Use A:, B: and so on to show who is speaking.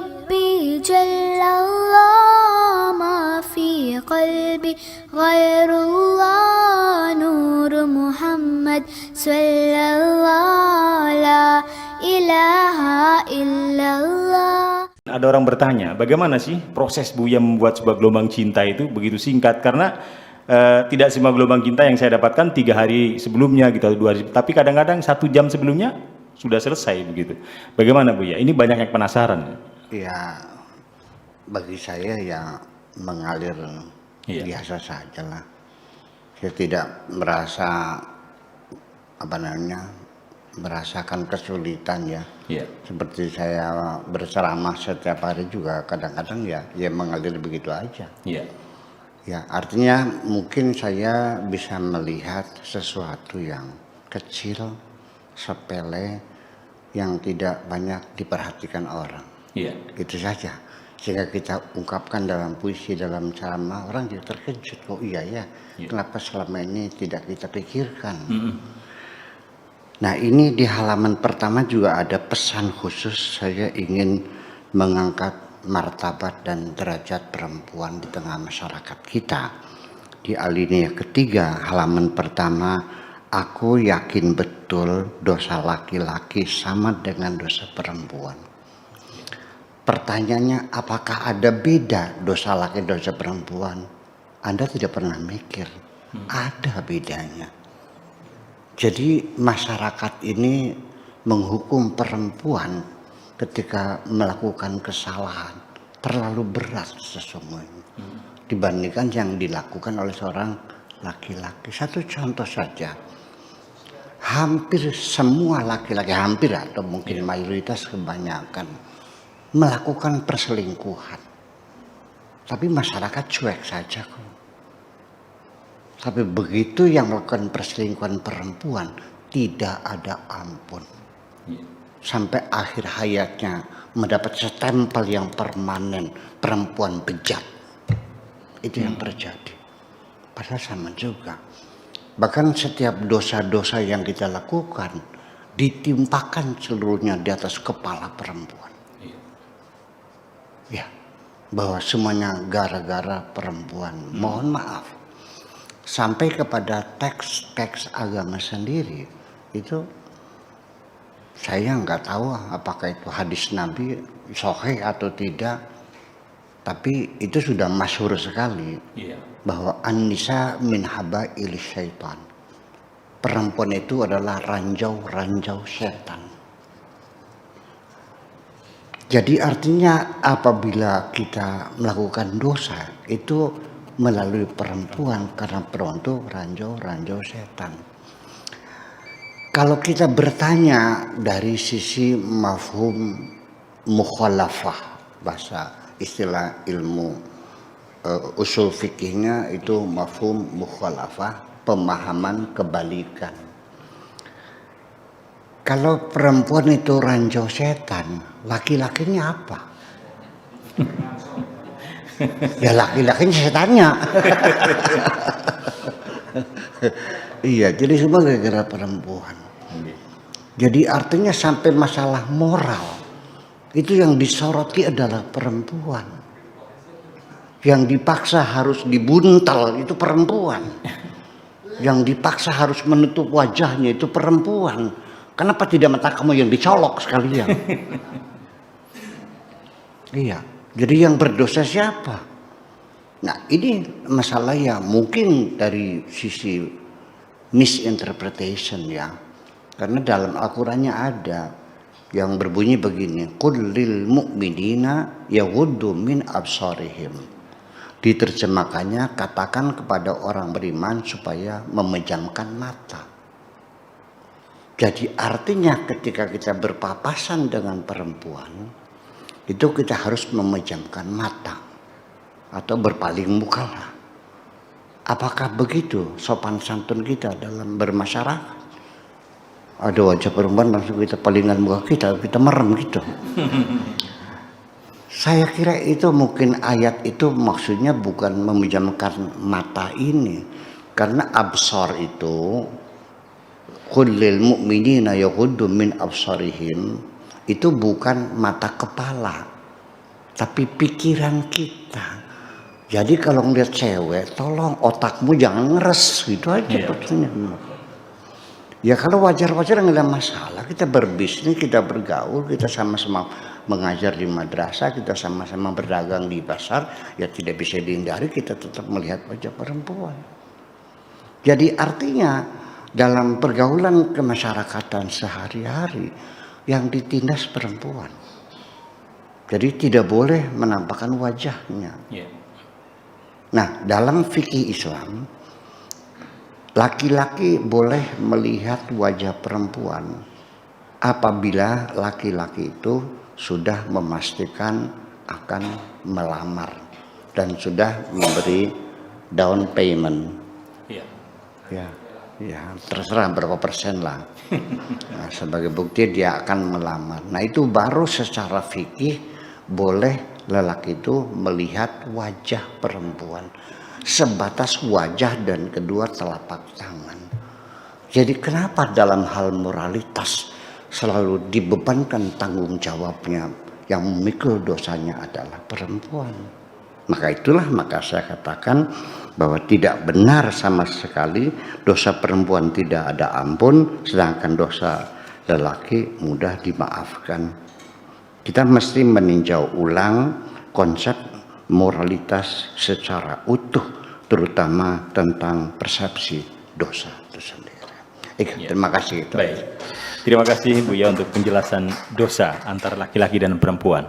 A: ربي جل الله ما في قلبي غير الله نور محمد صلى الله لا إله إلا الله.
B: Ada orang bertanya, bagaimana sih proses Buya membuat sebuah gelombang cinta itu begitu singkat? Karena tidak semua gelombang cinta yang saya dapatkan 3 hari sebelumnya gitu, 2 hari, tapi kadang-kadang 1 jam sebelumnya sudah selesai begitu. Bagaimana Buya? Ini banyak yang penasaran.
C: Ya, bagi saya ya mengalir
B: Iya.
C: biasa saja lah. Saya tidak merasa merasakan kesulitan ya.
B: Iya.
C: Seperti saya berceramah setiap hari juga kadang-kadang ya mengalir begitu aja.
B: Iya.
C: Ya, artinya mungkin saya bisa melihat sesuatu yang kecil, sepele, yang tidak banyak diperhatikan orang.
B: Iya.
C: Itu saja. Sehingga kita ungkapkan dalam puisi, dalam ceramah, orang jadi terkejut. Oh iya ya, kenapa selama ini tidak kita pikirkan? Nah, ini di halaman pertama juga ada pesan khusus. Saya ingin mengangkat martabat dan derajat perempuan di tengah masyarakat kita. Di alinea ketiga, halaman pertama, aku yakin betul dosa laki-laki sama dengan dosa perempuan. Pertanyaannya, apakah ada beda dosa laki dan dosa perempuan? Anda tidak pernah mikir. Ada bedanya. Jadi masyarakat ini menghukum perempuan ketika melakukan kesalahan terlalu berat sesungguhnya dibandingkan yang dilakukan oleh seorang laki-laki. Satu contoh saja, hampir semua laki-laki, hampir atau mungkin mayoritas kebanyakan melakukan perselingkuhan, tapi masyarakat cuek saja kok. Tapi begitu yang melakukan perselingkuhan perempuan tidak ada ampun. Sampai akhir hayatnya mendapat stempel yang permanen, perempuan bejat. Itu yang terjadi. Padahal sama juga. Bahkan setiap dosa-dosa yang kita lakukan ditimpakan seluruhnya di atas kepala perempuan. Ya, bahwa semuanya gara-gara perempuan. Mohon maaf. Sampai kepada teks-teks agama sendiri itu saya nggak tahu apakah itu hadis Nabi sahih atau tidak, tapi itu sudah masyhur sekali bahwa an-nisa min habail syaitan. Perempuan itu adalah ranjau-ranjau setan. Jadi artinya apabila kita melakukan dosa itu melalui perempuan, karena perempuan itu ranjau-ranjau setan. Kalau kita bertanya dari sisi mafhum mukhalafah, bahasa istilah ilmu usul fikihnya itu mafhum mukhalafah, pemahaman kebalikan. Kalau perempuan itu ranjau setan, laki-lakinya apa? Ya laki-lakinya setannya. Iya, jadi semua gara-gara perempuan. Jadi artinya sampai masalah moral itu yang disoroti adalah perempuan. Yang dipaksa harus dibuntal itu perempuan. Yang dipaksa harus menutup wajahnya itu perempuan. Kenapa tidak mata kamu yang dicolok sekalian? Iya. Jadi yang berdosa siapa? Nah ini masalah yang mungkin dari sisi misinterpretation ya. Karena dalam Al-Qurannya ada yang berbunyi begini. Qul lil mu'minina yaghuddu min absarihim. Diterjemahkannya, katakan kepada orang beriman supaya memejamkan mata. Jadi artinya ketika kita berpapasan dengan perempuan, itu kita harus memejamkan mata atau berpaling muka lah. Apakah begitu sopan santun kita dalam bermasyarakat? Ada wajah perempuan langsung kita palingan muka kita merem gitu. Saya kira itu mungkin ayat itu maksudnya bukan memejamkan mata ini, karena absar itu kullil mu'minina yaghuddu min absarihim itu bukan mata kepala, tapi pikiran kita. Jadi kalau ngeliat cewek, tolong otakmu jangan ngeres, gitu aja pesannya. Ya kalau wajar-wajar nggak ada masalah, kita berbisnis, kita bergaul, kita sama-sama mengajar di madrasah, kita sama-sama berdagang di pasar, ya tidak bisa dihindari kita tetap melihat wajah perempuan. Jadi artinya dalam pergaulan kemasyarakatan sehari-hari yang ditindas perempuan. Jadi tidak boleh menampakkan wajahnya. Nah, dalam fikih Islam, laki-laki boleh melihat wajah perempuan apabila laki-laki itu sudah memastikan akan melamar dan sudah memberi down payment. Ya, terserah berapa persen lah. Nah, sebagai bukti dia akan melamar. Nah, itu baru secara fikih boleh lelaki itu melihat wajah perempuan sebatas wajah dan kedua telapak tangan. Jadi kenapa dalam hal moralitas selalu dibebankan tanggung jawabnya, yang memikul dosanya adalah perempuan? Maka saya katakan bahwa tidak benar sama sekali dosa perempuan tidak ada ampun, sedangkan dosa lelaki mudah dimaafkan. Kita mesti meninjau ulang konsep moralitas secara utuh, terutama tentang persepsi dosa itu sendiri. Terima kasih.
B: Baik. Terima kasih Buya untuk penjelasan dosa antara laki-laki dan perempuan.